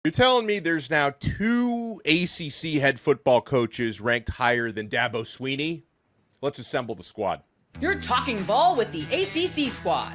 You're telling me there's now 2 ACC head football coaches ranked higher than Dabo Swinney? Let's assemble the squad. You're talking ball with the ACC squad.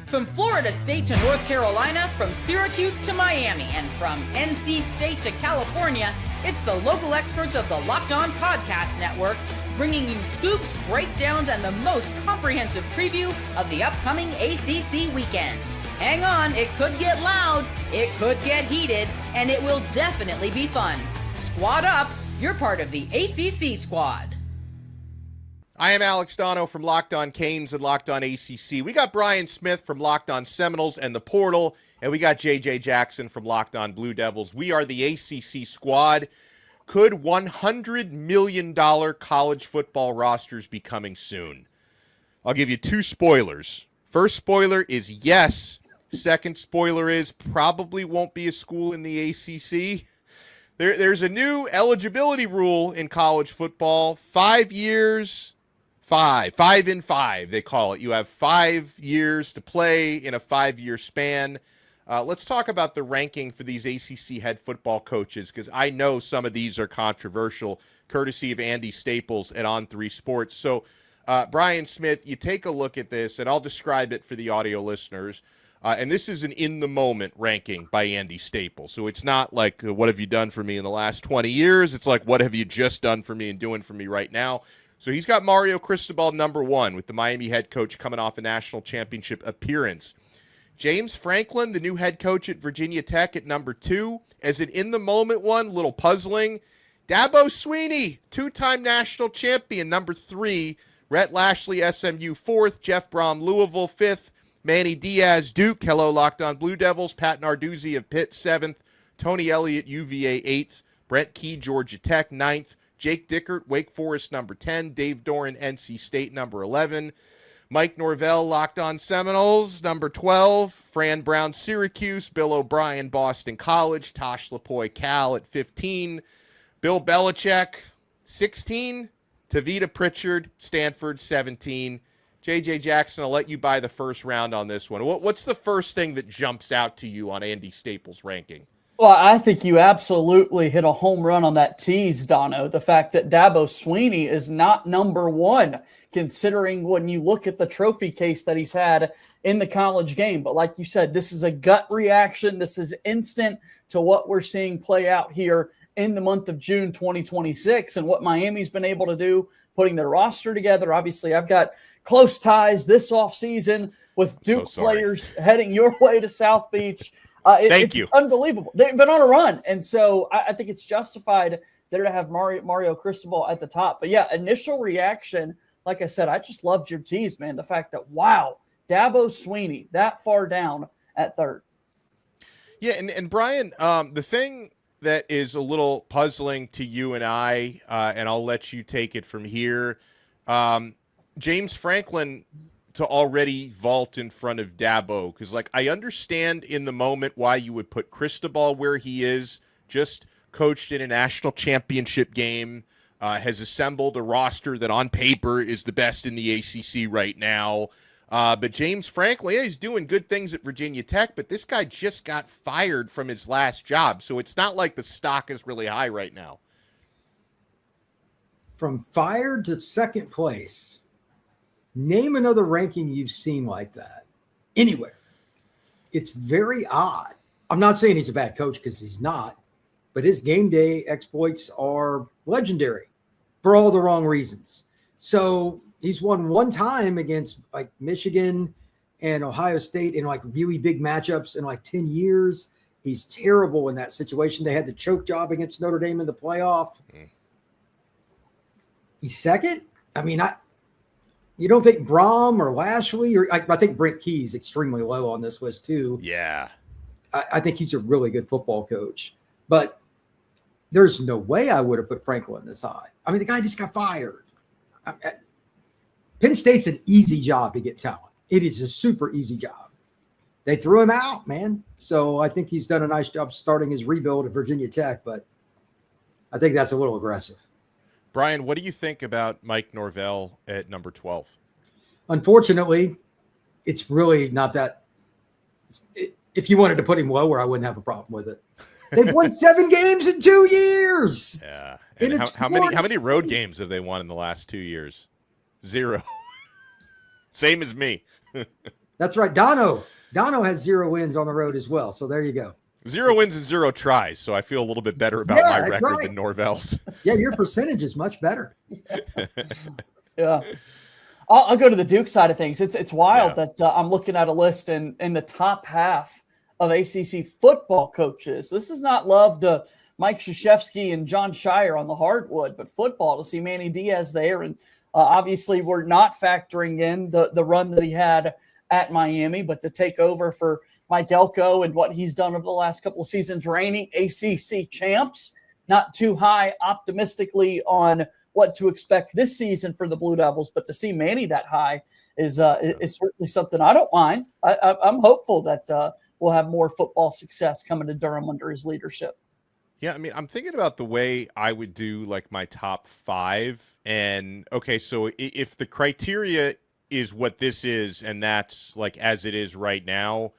From Florida State to North Carolina, from Syracuse to Miami, and from NC State to California, it's the local experts of the Locked On Podcast Network bringing you scoops, breakdowns, and the most comprehensive preview of the upcoming ACC weekend. Hang on, it could get loud, it could get heated, and it will definitely be fun. Squad up, you're part of the ACC squad. I am Alex Dono from Locked On Canes and Locked On ACC. We got Brian Smith from Locked On Seminoles and the Portal, and we got JJ Jackson from Locked On Blue Devils. We are the ACC squad. Could $100 million college football rosters be coming soon? I'll give you 2 spoilers. First spoiler is yes. Second spoiler is probably won't be a school in the ACC. There's a new eligibility rule in college football. 5 years, 5 in 5, they call it. You have 5 years to play in a 5-year span. Let's talk about the ranking for these ACC head football coaches, because I know some of these are controversial, courtesy of Andy Staples at On3 Sports. So, Brian Smith, you take a look at this, and I'll describe it for the audio listeners. And this is an in-the-moment ranking by Andy Staples. So it's not like, what have you done for me in the last 20 years? It's like, what have you just done for me and doing for me right now? So he's got Mario Cristobal number 1 with the Miami head coach coming off a national championship appearance. James Franklin, the new head coach at Virginia Tech, at number 2. As an in-the-moment one, little puzzling. Dabo Swinney, 2-time national champion, number 3. Rhett Lashley, SMU, 4th. Jeff Brohm, Louisville, 5th. Manny Diaz, Duke, hello, Locked On Blue Devils. Pat Narduzzi of Pitt, 7th. Tony Elliott, UVA, 8th. Brent Key, Georgia Tech, 9th. Jake Dickert, Wake Forest, number 10. Dave Doran, NC State, number 11. Mike Norvell, Locked On Seminoles, number 12. Fran Brown, Syracuse. Bill O'Brien, Boston College. Tosh Lapoy, Cal at 15. Bill Belichick, 16. Tavita Pritchard, Stanford, 17. JJ Jackson, I'll let you buy the first round on this one. What's the first thing that jumps out to you on Andy Staples' ranking? Well, I think you absolutely hit a home run on that tease, Dono. The fact that Dabo Swinney is not number 1, considering when you look at the trophy case that he's had in the college game. But like you said, this is a gut reaction. This is instant to what we're seeing play out here in the month of June 2026 and what Miami's been able to do, putting their roster together. Obviously, I've got close ties this offseason with Duke players heading your way to South Beach. Thank you. Unbelievable. They've been on a run. And so I think it's justified there to have Mario Cristobal at the top. But yeah, initial reaction, like I said, I just loved your tease, man. The fact that, wow, Dabo Swinney that far down at 3rd. Yeah, and Brian, the thing that is a little puzzling to you and I, and I'll let you take it from here, James Franklin to already vault in front of Dabo, because, like, I understand in the moment why you would put Cristobal where he is, just coached in a national championship game, has assembled a roster that on paper is the best in the ACC right now. But James Franklin, yeah, he's doing good things at Virginia Tech, but this guy just got fired from his last job, so it's not like the stock is really high right now. From fired to 2nd place. Name another ranking you've seen like that anywhere. It's very odd. I'm not saying he's a bad coach, because he's not, but his game day exploits are legendary for all the wrong reasons. So he's won 1 time against like Michigan and Ohio State in like really big matchups in like 10 years. He's terrible in that situation. They had the choke job against Notre Dame in the playoff. He's 2nd. I mean, you don't think Brohm or Lashley, or I think Brent Key is extremely low on this list too. Yeah. I think he's a really good football coach, but there's no way I would have put Franklin this high. I mean, the guy just got fired. Penn State's an easy job to get talent. It is a super easy job. They threw him out, man. So I think he's done a nice job starting his rebuild at Virginia Tech, but I think that's a little aggressive. Brian, what do you think about Mike Norvell at number 12? Unfortunately, it's really not that If you wanted to put him lower, I wouldn't have a problem with it. They've won 7 games in 2 years. Yeah. And how many road games have they won in the last 2 years? 0. Same as me. That's right. Dono has 0 wins on the road as well. So there you go. 0 wins and 0 tries. So I feel a little bit better about my record than Norvell's. Yeah, your percentage is much better. Yeah. I'll go to the Duke side of things. It's wild that I'm looking at a list in the top half of ACC football coaches. This is not love to Mike Krzyzewski and John Shire on the hardwood, but football, to see Manny Diaz there. And obviously we're not factoring in the run that he had at Miami, but to take over for Mike Elko and what he's done over the last couple of seasons, reigning ACC champs, not too high optimistically on what to expect this season for the Blue Devils, but to see Manny that high is certainly something I don't mind. I'm hopeful that we'll have more football success coming to Durham under his leadership. Yeah, I mean, I'm thinking about the way I would do like my top 5. And okay, so if the criteria is what this is, and that's like as it is right now,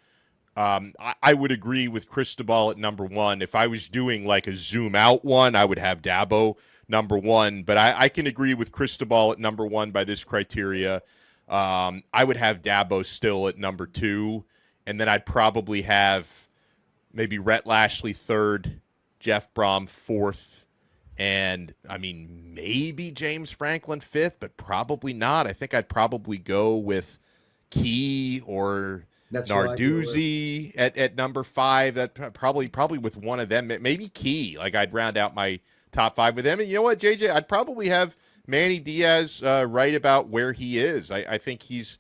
I would agree with Cristobal at number 1. If I was doing like a zoom out one, I would have Dabo number 1. But I can agree with Cristobal at number 1 by this criteria. I would have Dabo still at number 2. And then I'd probably have maybe Rhett Lashley 3rd, Jeff Brohm 4th, and I mean, maybe James Franklin 5th, but probably not. I think I'd probably go with Key or Narduzzi at number 5. That probably with one of them, maybe Key. Like I'd round out my top 5 with them. And you know what, JJ? I'd probably have Manny Diaz right about where he is. I think he's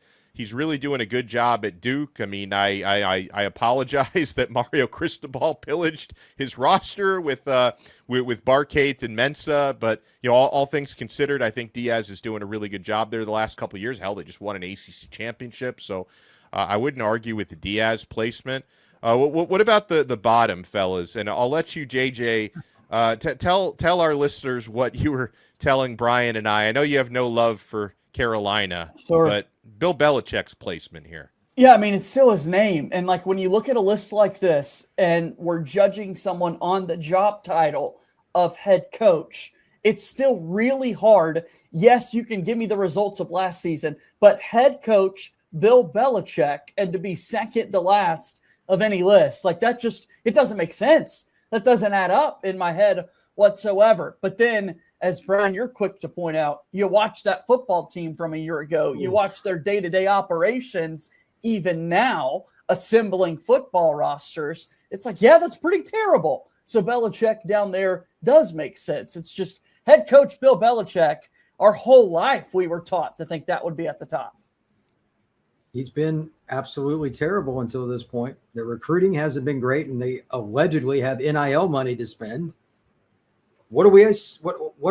really doing a good job at Duke. I mean, I apologize that Mario Cristobal pillaged his roster with Barcate and Mensah, but you know, all things considered, I think Diaz is doing a really good job there the last couple of years. Hell, they just won an ACC championship, so I wouldn't argue with the Diaz placement. What about the bottom, fellas? And I'll let you, JJ, tell our listeners what you were telling Brian and I. I know you have no love for Carolina, but Bill Belichick's placement here. Yeah, I mean, it's still his name. And like when you look at a list like this and we're judging someone on the job title of head coach, it's still really hard. Yes, you can give me the results of last season, but head coach Bill Belichick, and to be second to last of any list, like that just, it doesn't make sense. That doesn't add up in my head whatsoever. But then, as Brian, you're quick to point out, you watch that football team from a year ago, you watch their day-to-day operations, even now, assembling football rosters. It's like, yeah, that's pretty terrible. So Belichick down there does make sense. It's just head coach Bill Belichick, our whole life we were taught to think that would be at the top. He's been absolutely terrible until this point. The recruiting hasn't been great, and they allegedly have NIL money to spend. What are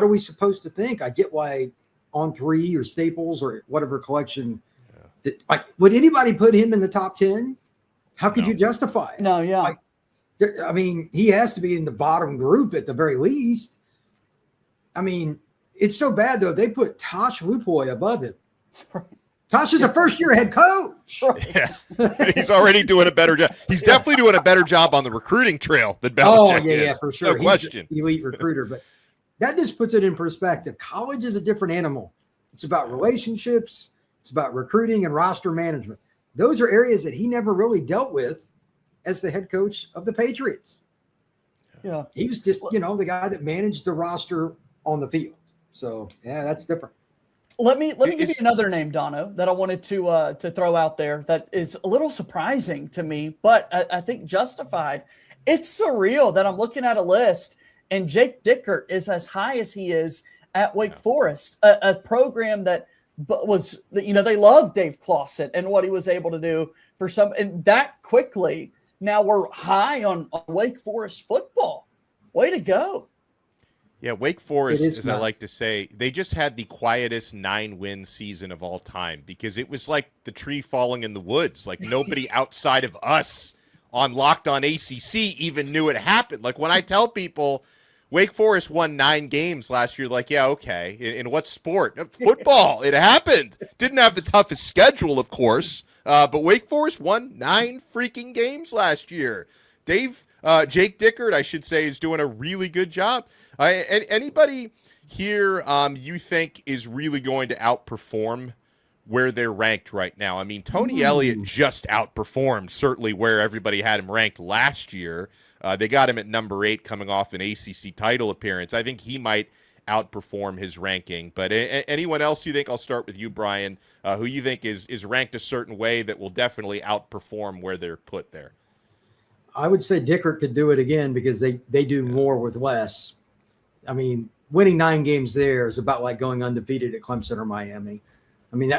we supposed to think? I get why On 3 or Staples or whatever collection. Like, would anybody put him in the top 10? How could you justify it? No, yeah. I mean, he has to be in the bottom group at the very least. I mean, it's so bad though. They put Tosh Lupoy above him. Tosh is a first-year head coach. Yeah, he's already doing a better job. He's definitely doing a better job on the recruiting trail than Belichick is. Yeah, for sure. No question. He's an elite recruiter, but that just puts it in perspective. College is a different animal. It's about relationships. It's about recruiting and roster management. Those are areas that he never really dealt with as the head coach of the Patriots. Yeah, he was just, the guy that managed the roster on the field. So, yeah, that's different. Let me give you another name, Dono, that I wanted to throw out there that is a little surprising to me, but I think justified. It's surreal that I'm looking at a list and Jake Dickert is as high as he is at Wake Forest, a program that was, they love Dave Clawson and what he was able to do for some, and that quickly. Now we're high on Wake Forest football. Way to go. Yeah, Wake Forest, as I like to say, they just had the quietest 9-win season of all time because it was like the tree falling in the woods. Like nobody outside of us on Locked On ACC even knew it happened. Like when I tell people Wake Forest won 9 games last year, like, yeah, okay. In what sport? Football. It happened. Didn't have the toughest schedule, of course, But Wake Forest won 9 freaking games last year. Jake Dickert, I should say, is doing a really good job. Anybody here you think is really going to outperform where they're ranked right now? I mean, Tony Elliott just outperformed certainly where everybody had him ranked last year. They got him at number 8 coming off an ACC title appearance. I think he might outperform his ranking. But anyone else you think? I'll start with you, Brian, who you think is ranked a certain way that will definitely outperform where they're put there? I would say Dickert could do it again because they do more with less. I mean, winning 9 games there is about like going undefeated at Clemson or Miami. I mean,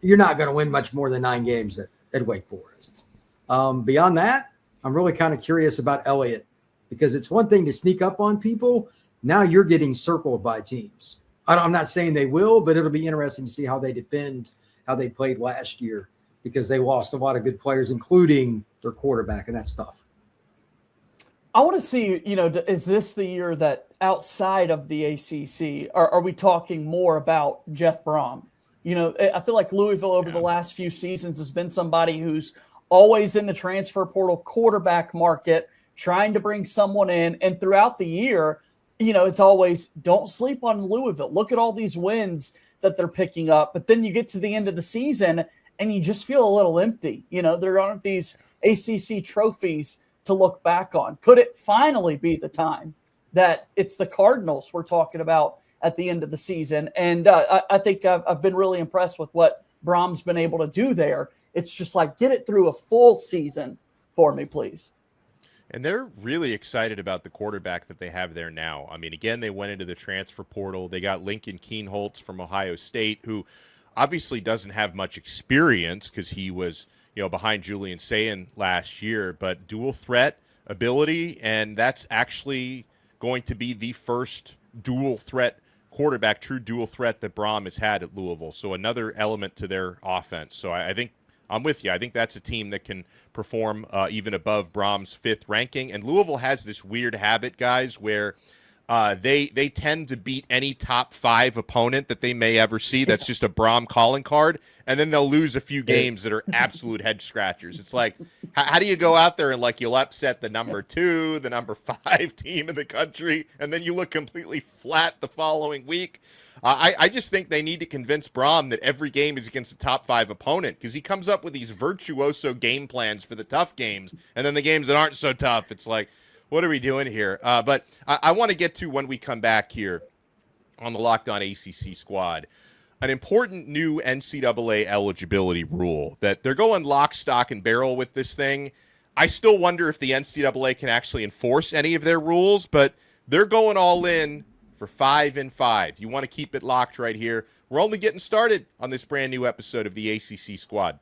you're not going to win much more than 9 games at Wake Forest. Beyond that, I'm really kind of curious about Elliott because it's one thing to sneak up on people. Now you're getting circled by teams. I'm not saying they will, but it'll be interesting to see how they defend, how they played last year because they lost a lot of good players, including their quarterback and that stuff. I want to see, is this the year that outside of the ACC, are we talking more about Jeff Brohm? I feel like Louisville over the last few seasons has been somebody who's always in the transfer portal quarterback market, trying to bring someone in. And throughout the year, it's always don't sleep on Louisville. Look at all these wins that they're picking up. But then you get to the end of the season and you just feel a little empty. There aren't these ACC trophies to look back on. Could it finally be the time that it's the Cardinals we're talking about at the end of the season? And I think I've been really impressed with what Brohm's been able to do there. It's just like, get it through a full season for me, please. And they're really excited about the quarterback that they have there now. I mean, again, they went into the transfer portal. They got Lincoln Keenholz from Ohio State, who obviously doesn't have much experience because he was behind Julian Sayin last year, but dual threat ability, and that's actually going to be the first dual threat quarterback, true dual threat that Brohm has had at Louisville. So another element to their offense. So I think I'm with you. I think that's a team that can perform even above Brahm's 5th ranking. And Louisville has this weird habit, guys, where they tend to beat any top 5 opponent that they may ever see. That's just a Brohm calling card. And then they'll lose a few games that are absolute head scratchers. It's like, how do you go out there and you'll upset the number 2, the number 5 team in the country, and then you look completely flat the following week? I just think they need to convince Brohm that every game is against a top 5 opponent because he comes up with these virtuoso game plans for the tough games, and then the games that aren't so tough, it's like, what are we doing here? But I want to get to, when we come back here on the Locked On ACC squad, an important new NCAA eligibility rule that they're going lock, stock, and barrel with this thing. I still wonder if the NCAA can actually enforce any of their rules, but they're going all in for 5 and 5. You want to keep it locked right here. We're only getting started on this brand new episode of the ACC squad.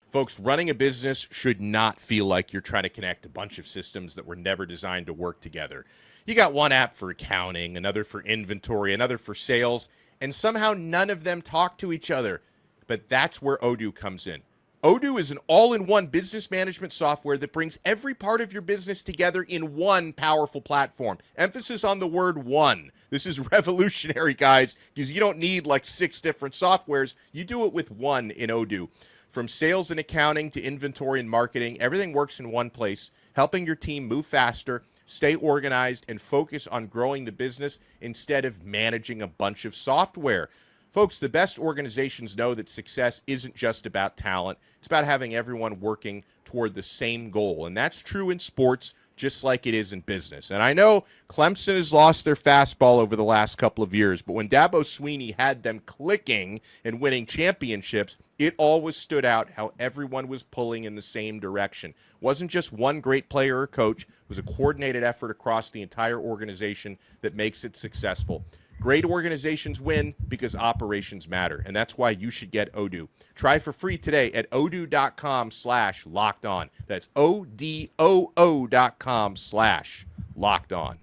Folks, running a business should not feel like you're trying to connect a bunch of systems that were never designed to work together. You got one app for accounting, another for inventory, another for sales, and somehow none of them talk to each other. But that's where Odoo comes in. Odoo is an all-in-one business management software that brings every part of your business together in one powerful platform. Emphasis on the word one. This is revolutionary, guys, because you don't need 6 different softwares. You do it with one in Odoo. From sales and accounting to inventory and marketing, everything works in one place, helping your team move faster, stay organized, and focus on growing the business instead of managing a bunch of software. Folks, the best organizations know that success isn't just about talent. It's about having everyone working toward the same goal. And that's true in sports, just like it is in business. And I know Clemson has lost their fastball over the last couple of years, but when Dabo Swinney had them clicking and winning championships, it always stood out how everyone was pulling in the same direction. It wasn't just one great player or coach. It was a coordinated effort across the entire organization that makes it successful. Great organizations win because operations matter, and that's why you should get Odoo. Try for free today at odoo.com/lockedon. That's odoo.com/lockedon.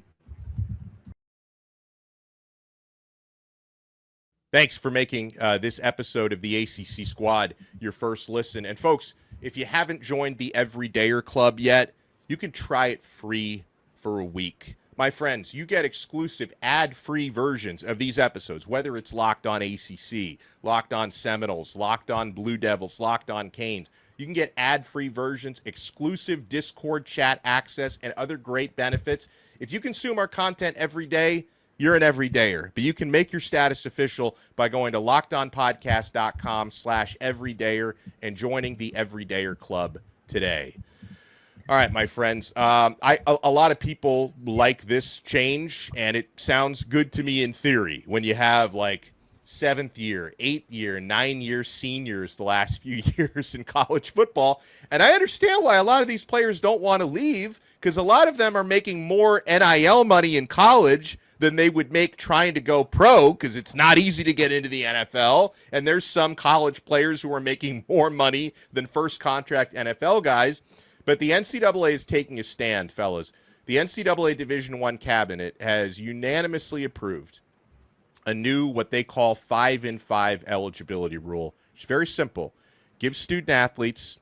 Thanks for making this episode of the ACC Squad your first listen. And folks, if you haven't joined the Everydayer Club yet, you can try it free for a week. my friends, you get exclusive ad-free versions of these episodes, whether it's Locked On ACC, Locked On Seminoles, Locked On Blue Devils, Locked On Canes. You can get ad-free versions, exclusive Discord chat access, and other great benefits. If you consume our content every day, you're an everydayer. But you can make your status official by going to lockedonpodcast.com/everydayer and joining the Everydayer Club today. All right, my friends. A lot of people like this change, and it sounds good to me in theory when you have like 7th year, 8th year, 9-year seniors the last few years in college football. And I understand why a lot of these players don't want to leave, because a lot of them are making more NIL money in college than they would make trying to go pro, because it's not easy to get into the NFL. And there's some college players who are making more money than first contract NFL guys. But the NCAA is taking a stand, fellas. The NCAA Division I cabinet has unanimously approved a new, what they call 5-in-5 eligibility rule. It's very simple. Give student athletes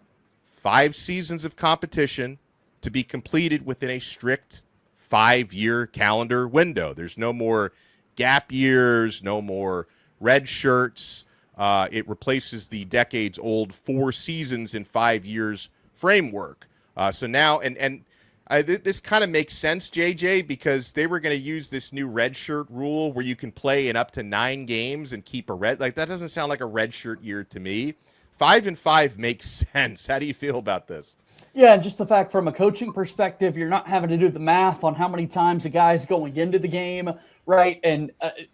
5 seasons of competition to be completed within a strict 5-year calendar window. There's no more gap years, no more red shirts. It replaces the decades-old 4 seasons in 5 years framework. So now, this kind of makes sense, JJ, because they were going to use this new red shirt rule where you can play in up to 9 games and keep a red. Like, that doesn't sound like a red shirt year to me. 5-in-5 makes sense. How do you feel about this? Yeah, and just the fact from a coaching perspective, you're not having to do the math on how many times a guy's going into the game, right? And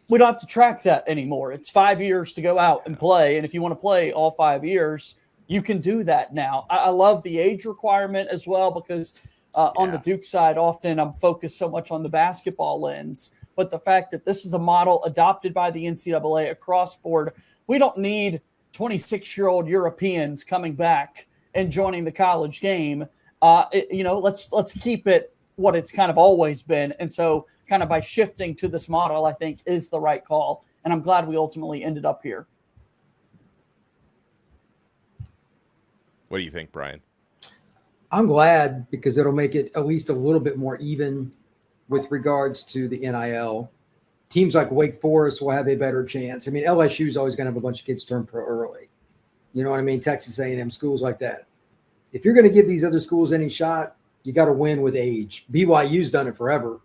we don't have to track that anymore. It's 5 years to go out and play. And if you want to play all 5 years, you can do that now. I love the age requirement as well, because on the Duke side, often I'm focused so much on the basketball lens. But the fact that this is a model adopted by the NCAA across board, we don't need 26-year-old Europeans coming back and joining the college game. Let's keep it what it's kind of always been. And so kind of by shifting to this model, I think is the right call. And I'm glad we ultimately ended up here. What do you think, Brian? I'm glad, because it'll make it at least a little bit more even with regards to the NIL. Teams like Wake Forest will have a better chance. I mean, LSU is always going to have a bunch of kids turn pro early. You know what I mean? Texas A&M, schools like that. If you're going to give these other schools any shot, you got to win with age. BYU's done it forever.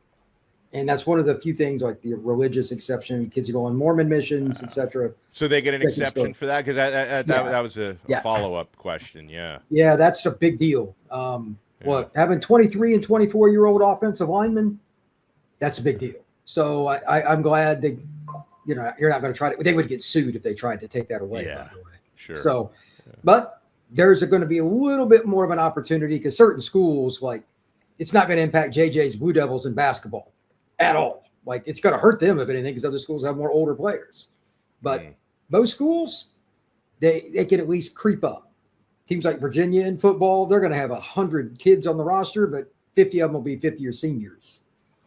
And that's one of the few things, like the religious exception. Kids are going Mormon missions, etc. So they get an exception for that? Because that was a follow-up question, yeah. Yeah, that's a big deal. Having 23 and 24-year-old offensive linemen, that's a big deal. So I'm glad they, you're not going to try to – they would get sued if they tried to take that away, by the way. Sure. So, but there's going to be a little bit more of an opportunity, because certain schools, like, it's not going to impact JJ's Blue Devils in basketball at all. Like, it's going to hurt them, if anything, because other schools have more older players. But most schools, they can at least creep up. Teams like Virginia in football, they're going to have 100 kids on the roster, but 50 of them will be 50-year seniors.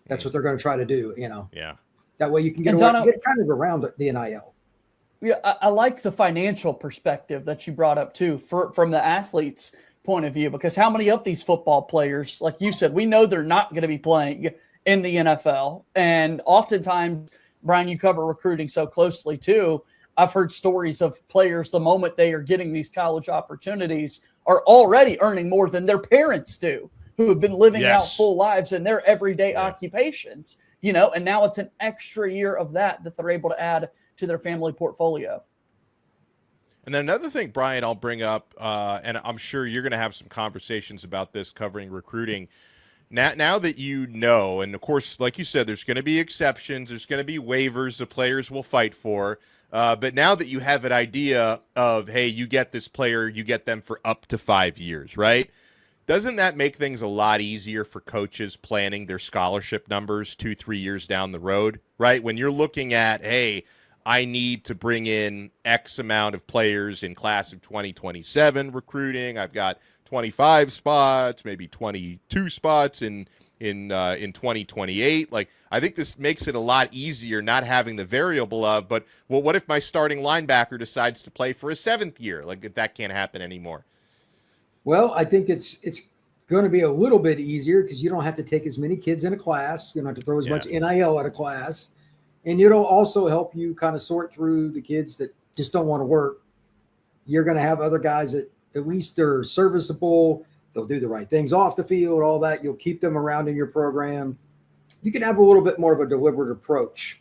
That's what they're going to try to do, Yeah. That way you can get kind of around the NIL. Yeah, I like the financial perspective that you brought up too, from the athlete's point of view, because how many of these football players, like you said, we know they're not going to be playing in the NFL. And oftentimes, Brian, you cover recruiting so closely too. I've heard stories of players, the moment they are getting these college opportunities, are already earning more than their parents do, who have been living out full lives in their everyday occupations, and now it's an extra year of that they're able to add to their family portfolio. And then another thing, Brian, I'll bring up, and I'm sure you're going to have some conversations about this covering recruiting. Now that you know, and of course, like you said, there's going to be exceptions, there's going to be waivers the players will fight for. But now that you have an idea of, hey, you get this player, you get them for up to 5 years, right? Doesn't that make things a lot easier for coaches planning their scholarship numbers 2-3 years down the road, right? When you're looking at, hey, I need to bring in X amount of players in class of 2027 recruiting. I've got 25 spots, maybe 22 spots in 2028. Like, I think this makes it a lot easier not having the variable of, but well, what if my starting linebacker decides to play for a 7th year? Like, that can't happen anymore. Well, I think it's going to be a little bit easier because you don't have to take as many kids in a class. You don't have to throw as much NIL at a class. And it'll also help you kind of sort through the kids that just don't want to work. You're going to have other guys that at least are serviceable. They'll do the right things off the field, all that. You'll keep them around in your program. You can have a little bit more of a deliberate approach.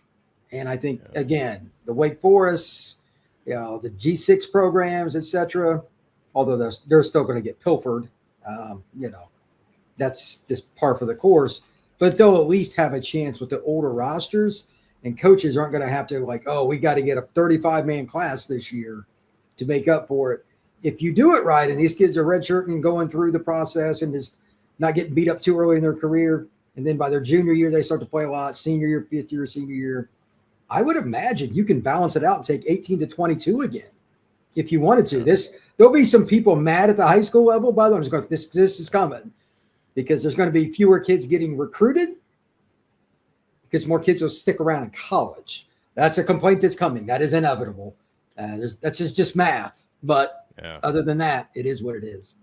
And I think, again, the Wake Forest, the G6 programs, etc., although they're still going to get pilfered, that's just par for the course. But they'll at least have a chance with the older rosters, and coaches aren't going to have to we got to get a 35-man class this year to make up for it. If you do it right and these kids are redshirting and going through the process and just not getting beat up too early in their career, and then by their junior year they start to play a lot, senior year, fifth year, senior year, I would imagine you can balance it out and take 18 to 22 again if you wanted to. There'll be some people mad at the high school level. By the way, this is coming because there's going to be fewer kids getting recruited because more kids will stick around in college. That's a complaint that's coming. That is inevitable. That's just math. But other than that, it is what it is.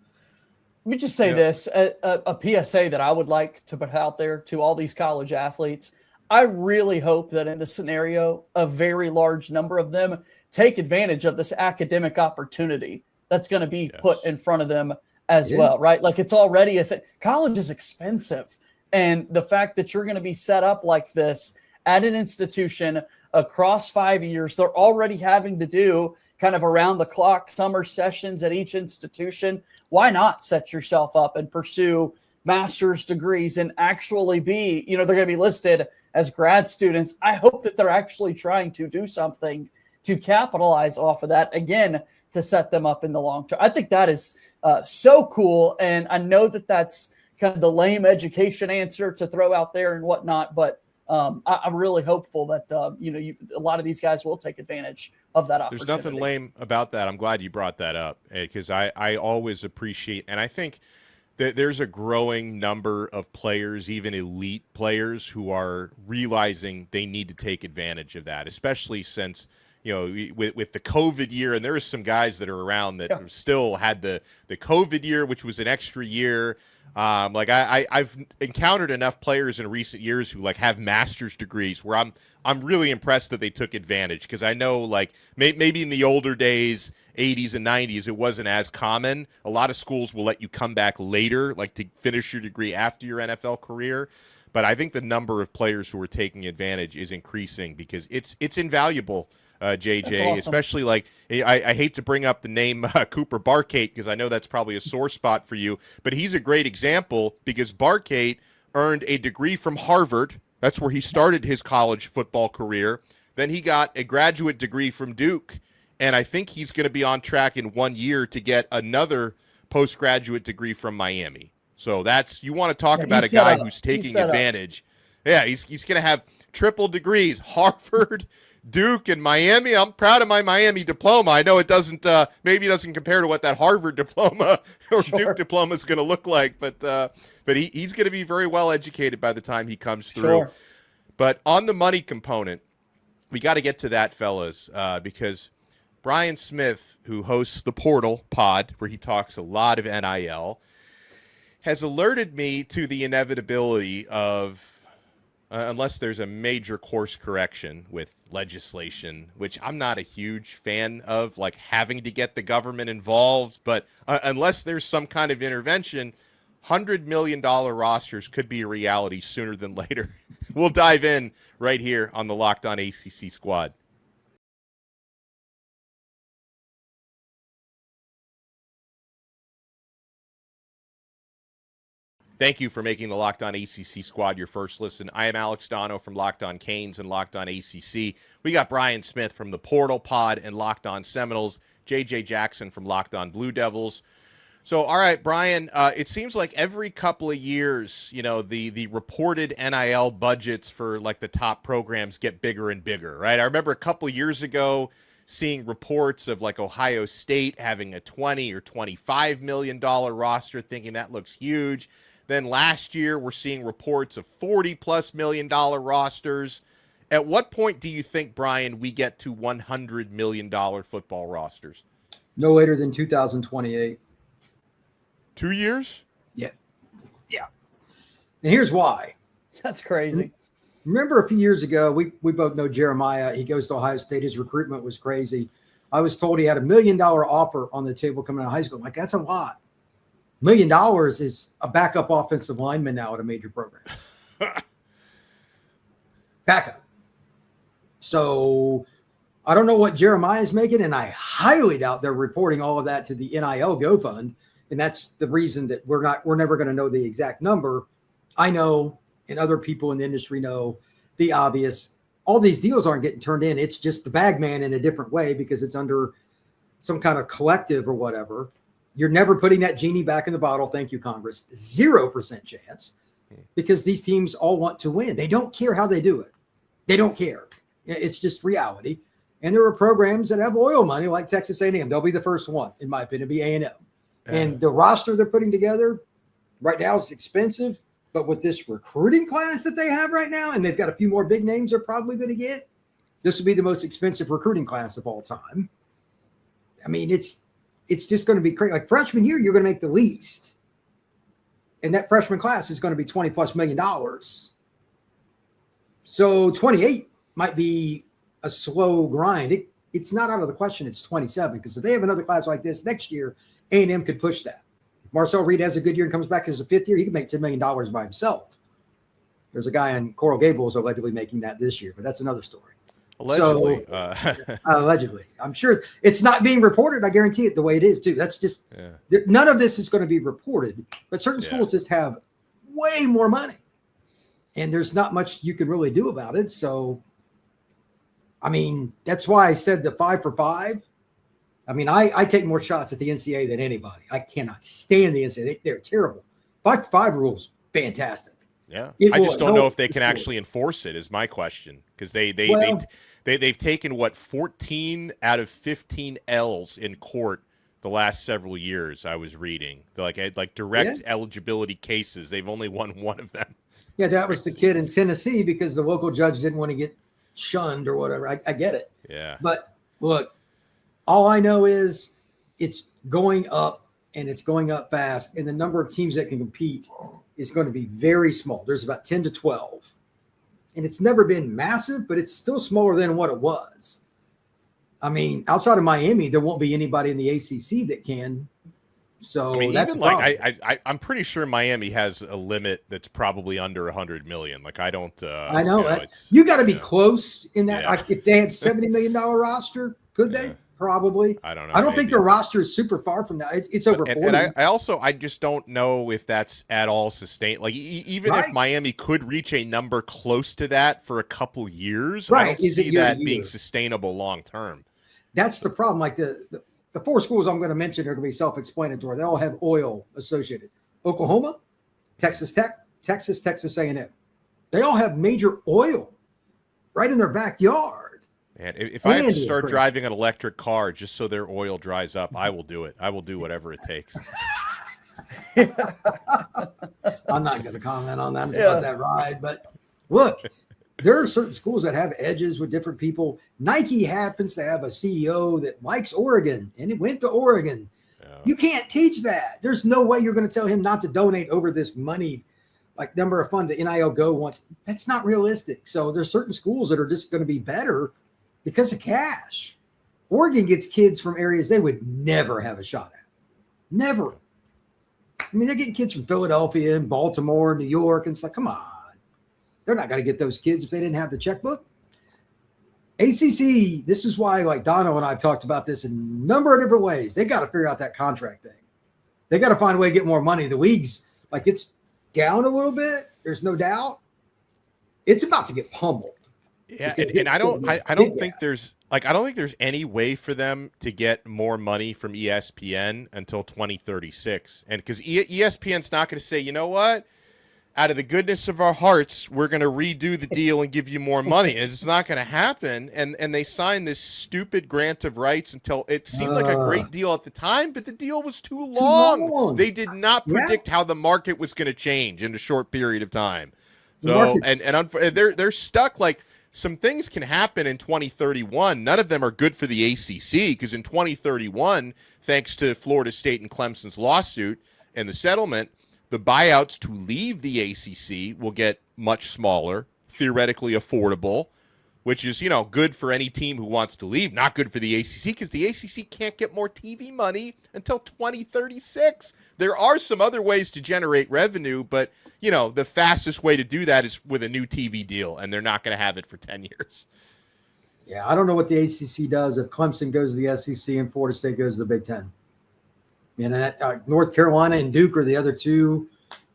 Let me just say this, a PSA that I would like to put out there to all these college athletes. I really hope that in this scenario, a very large number of them take advantage of this academic opportunity that's going to be put in front of them as well, right? Like it's already college is expensive. And the fact that you're going to be set up like this at an institution across 5 years, they're already having to do kind of around the clock summer sessions at each institution. Why not set yourself up and pursue master's degrees and actually be, they're going to be listed as grad students. I hope that they're actually trying to do something to capitalize off of that, again, to set them up in the long term. I think that is so cool. And I know that that's kind of the lame education answer to throw out there and whatnot, but I'm really hopeful that, a lot of these guys will take advantage of that opportunity. There's nothing lame about that. I'm glad you brought that up because I always appreciate, and I think that there's a growing number of players, even elite players, who are realizing they need to take advantage of that, especially since, with the COVID year, and there are some guys that are around that still had the COVID year, which was an extra year. I've encountered enough players in recent years who have master's degrees where I'm really impressed that they took advantage, because I know maybe in the older days, 80s and 90s, it wasn't as common. A lot of schools will let you come back later, to finish your degree after your NFL career. But I think the number of players who are taking advantage is increasing because it's invaluable. JJ, awesome. Especially I hate to bring up the name Cooper Barkate because I know that's probably a sore spot for you, but he's a great example because Barkate earned a degree from Harvard. That's where he started his college football career. Then he got a graduate degree from Duke, and I think he's going to be on track in 1 year to get another postgraduate degree from Miami. So you want to talk about a guy who's taking advantage. Yeah, he's going to have triple degrees, Harvard, Duke, and Miami. I'm proud of my Miami diploma. I know it doesn't maybe it doesn't compare to what that Harvard diploma or Duke diploma is going to look like, but he's going to be very well educated by the time he comes through. Sure. But on the money component, we got to get to that, fellas, because Brian Smith, who hosts the Portal pod, where he talks a lot of NIL, has alerted me to the inevitability of, unless there's a major course correction with legislation, which I'm not a huge fan of, having to get the government involved, but unless there's some kind of intervention, $100 million rosters could be a reality sooner than later. We'll dive in right here on the Locked On ACC Squad. Thank you for making the Locked On ACC Squad your first listen. I am Alex Dono from Locked On Canes and Locked On ACC. We got Brian Smith from the Portal Pod and Locked On Seminoles, JJ Jackson from Locked On Blue Devils. So, all right, Brian, it seems like every couple of years, the reported NIL budgets for the top programs get bigger and bigger, right? I remember a couple of years ago seeing reports of Ohio State having a $20 or $25 million roster, thinking that looks huge. Then last year, we're seeing reports of $40+ million rosters. At what point do you think, Brian, we get to $100 million football rosters? No later than 2028. 2 years? Yeah. And here's why. That's crazy. Remember a few years ago, we both know Jeremiah. He goes to Ohio State. His recruitment was crazy. I was told he had $1 million offer on the table coming out of high school. I'm like, that's a lot. $1 million is a backup offensive lineman now at a major program. Backup. So I don't know what Jeremiah is making, and I highly doubt they're reporting all of that to the NIL Go Fund. And that's the reason that we're never going to know the exact number. I know, and other people in the industry know the obvious. All these deals aren't getting turned in. It's just the bag man in a different way because it's under some kind of collective or whatever. You're never putting that genie back in the bottle. Thank you, Congress. 0% chance because these teams all want to win. They don't care how they do it. They don't care. It's just reality. And there are programs that have oil money like Texas A&M. They'll be the first one, in my opinion, to be A&M. And the roster they're putting together right now is expensive. But with this recruiting class that they have right now, and they've got a few more big names they're probably going to get, this will be the most expensive recruiting class of all time. I mean, it's just going to be crazy. Like freshman year, you're going to make the least. And that freshman class is going to be $20+ million. So 28 might be a slow grind. It's not out of the question. It's 27 because if they have another class like this next year, A&M could push that. Marcel Reed has a good year and comes back as a fifth year. He could make $10 million by himself. There's a guy in Coral Gables allegedly making that this year, but that's another story. Allegedly. Allegedly. I'm sure it's not being reported. I guarantee it the way it is too. That's just none of this is going to be reported, but certain schools just have way more money and there's not much you can really do about it. So, I mean, that's why I said the 5 for 5. I mean, I take more shots at the NCAA than anybody. I cannot stand the NCAA. They're terrible. 5 for 5 rules, fantastic. Yeah, I just don't know if they can actually enforce it. Is my question because they've taken 14 out of 15 L's in court the last several years. I was reading like direct eligibility cases. They've only won one of them. Yeah, that was the kid in Tennessee because the local judge didn't want to get shunned or whatever. I get it. Yeah, but look. All I know is it's going up and it's going up fast. And the number of teams that can compete is going to be very small. There's about 10 to 12. And it's never been massive, but it's still smaller than what it was. I mean, outside of Miami, there won't be anybody in the ACC that can. So I mean, that's even like I'm pretty sure Miami has a limit that's probably under 100 million. Like I don't. I know you got to be close in that. Like if they had $70 million roster, could they? Probably. I don't know. I don't think the roster is super far from that. It's over 40. And I just don't know if that's at all sustained. Like even if Miami could reach a number close to that for a couple years, I don't see that being sustainable long term. That's the problem. Like the 4 schools I'm going to mention are going to be self-explanatory. They all have oil associated. Oklahoma, Texas Tech, Texas A&M. They all have major oil right in their backyard. And if I have to start driving an electric car just so their oil dries up, I will do it. I will do whatever it takes. I'm not going to comment on that. It's about that ride. But look, there are certain schools that have edges with different people. Nike happens to have a CEO that likes Oregon, and it went to Oregon. Yeah. You can't teach that. There's no way you're going to tell him not to donate over this money, like number of fund the NIL Go wants. That's not realistic. So there's certain schools that are just going to be better because of cash. Oregon gets kids from areas they would never have a shot at. Never. I mean, they're getting kids from Philadelphia and Baltimore, New York, and it's like, come on. They're not going to get those kids if they didn't have the checkbook. ACC, this is why, like Dono and I have talked about this in a number of different ways. They got to figure out that contract thing. They got to find a way to get more money. The league's like it's down a little bit. There's no doubt. It's about to get pummeled. Yeah, and I don't think there's any way for them to get more money from ESPN until 2036. And because ESPN's not going to say, you know what? Out of the goodness of our hearts, we're going to redo the deal and give you more money. And it's not going to happen. And they signed this stupid grant of rights until it seemed like a great deal at the time, but the deal was too long. They did not predict how the market was going to change in a short period of time. So they're stuck. Like some things can happen in 2031. None of them are good for the ACC because in 2031, thanks to Florida State and Clemson's lawsuit and the settlement, the buyouts to leave the ACC will get much smaller, theoretically affordable, which is, good for any team who wants to leave. Not good for the ACC because the ACC can't get more TV money until 2036. There are some other ways to generate revenue, but, the fastest way to do that is with a new TV deal, and they're not going to have it for 10 years. Yeah, I don't know what the ACC does if Clemson goes to the SEC and Florida State goes to the Big Ten. North Carolina and Duke are the other two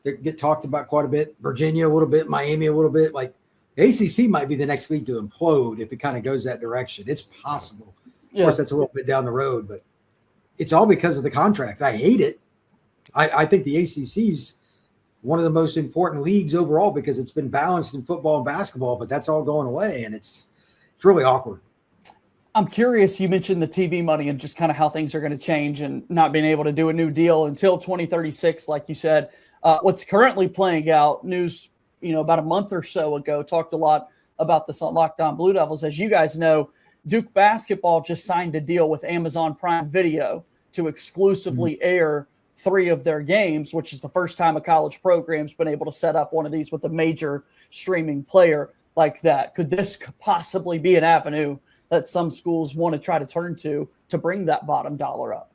that get talked about quite a bit. Virginia a little bit, Miami a little bit. Like, ACC might be the next league to implode if it kind of goes that direction. It's possible. Of course, that's a little bit down the road, but it's all because of the contracts. I hate it. I think the ACC's one of the most important leagues overall because it's been balanced in football and basketball, but that's all going away, and it's really awkward. I'm curious, you mentioned the TV money and just kind of how things are going to change and not being able to do a new deal until 2036, like you said. What's currently playing out, news about a month or so ago, talked a lot about this on Locked On Blue Devils. As you guys know, Duke basketball just signed a deal with Amazon Prime Video to exclusively air 3 of their games, which is the first time a college program's been able to set up one of these with a major streaming player like that. Could this possibly be an avenue that some schools want to try to turn to bring that bottom dollar up?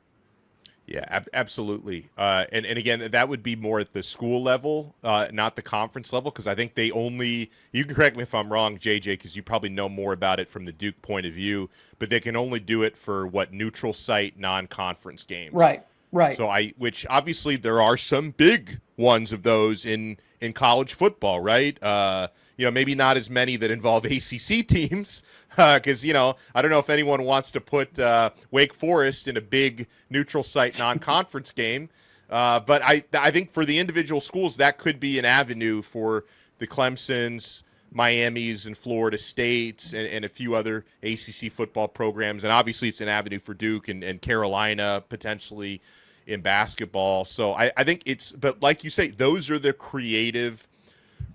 Yeah, absolutely. And again, that would be more at the school level, not the conference level, because I think they only – you can correct me if I'm wrong, JJ, because you probably know more about it from the Duke point of view, but they can only do it for, neutral site, non-conference games. Right. So which obviously there are some big ones of those in college football, right? Maybe not as many that involve ACC teams because, I don't know if anyone wants to put Wake Forest in a big neutral site non-conference game. But I think for the individual schools, that could be an avenue for the Clemsons, Miamis, and Florida States and a few other ACC football programs. And obviously it's an avenue for Duke and Carolina potentially in basketball. So I think but like you say, those are the creative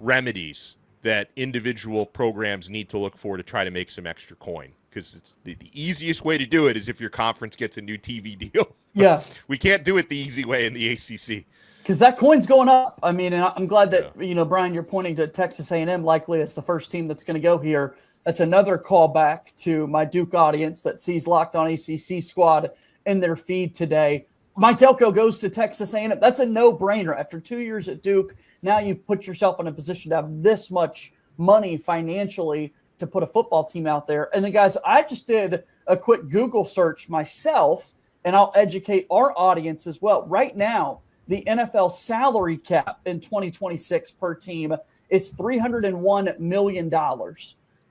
remedies that individual programs need to look for to try to make some extra coin, because it's the easiest way to do it is if your conference gets a new TV deal. Yeah. We can't do it the easy way in the ACC. Because that coin's going up. I mean, and I'm glad that, Brian, you're pointing to Texas A&M likely as the first team that's going to go here. That's another callback to my Duke audience that sees Locked On ACC Squad in their feed today. Mike Elko goes to Texas A&M. That's a no-brainer. After 2 years at Duke, now you've put yourself in a position to have this much money financially to put a football team out there. And then, guys, I just did a quick Google search myself, and I'll educate our audience as well. Right now, the NFL salary cap in 2026 per team is $301 million.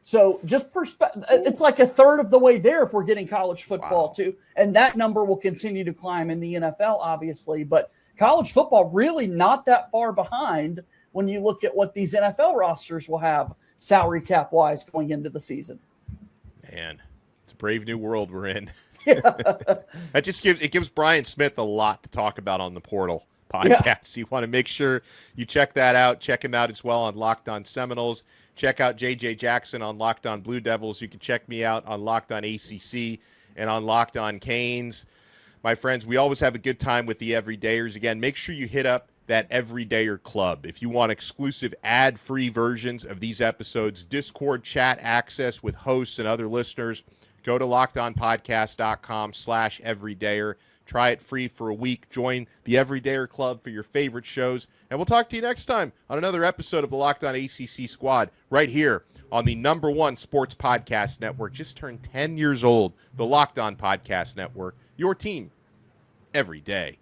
So just it's like a third of the way there if we're getting college football too. And that number will continue to climb in the NFL, obviously. But college football really not that far behind when you look at what these NFL rosters will have salary cap wise going into the season. Man, it's a brave new world we're in. Yeah. That just gives Brian Smith a lot to talk about on the Portal podcast. Yeah. You want to make sure you check that out. Check him out as well on Locked On Seminoles. Check out JJ Jackson on Locked On Blue Devils. You can check me out on Locked On ACC and on Locked On Canes. My friends, we always have a good time with the Everydayers. Again, make sure you hit up that Everydayer Club. If you want exclusive ad-free versions of these episodes, Discord chat access with hosts and other listeners, go to lockedonpodcast.com/everydayer. Try it free for a week. Join the Everydayer Club for your favorite shows. And we'll talk to you next time on another episode of the Locked On ACC Squad right here on the #1 sports podcast network. Just turned 10 years old. The Locked On Podcast Network. Your team every day.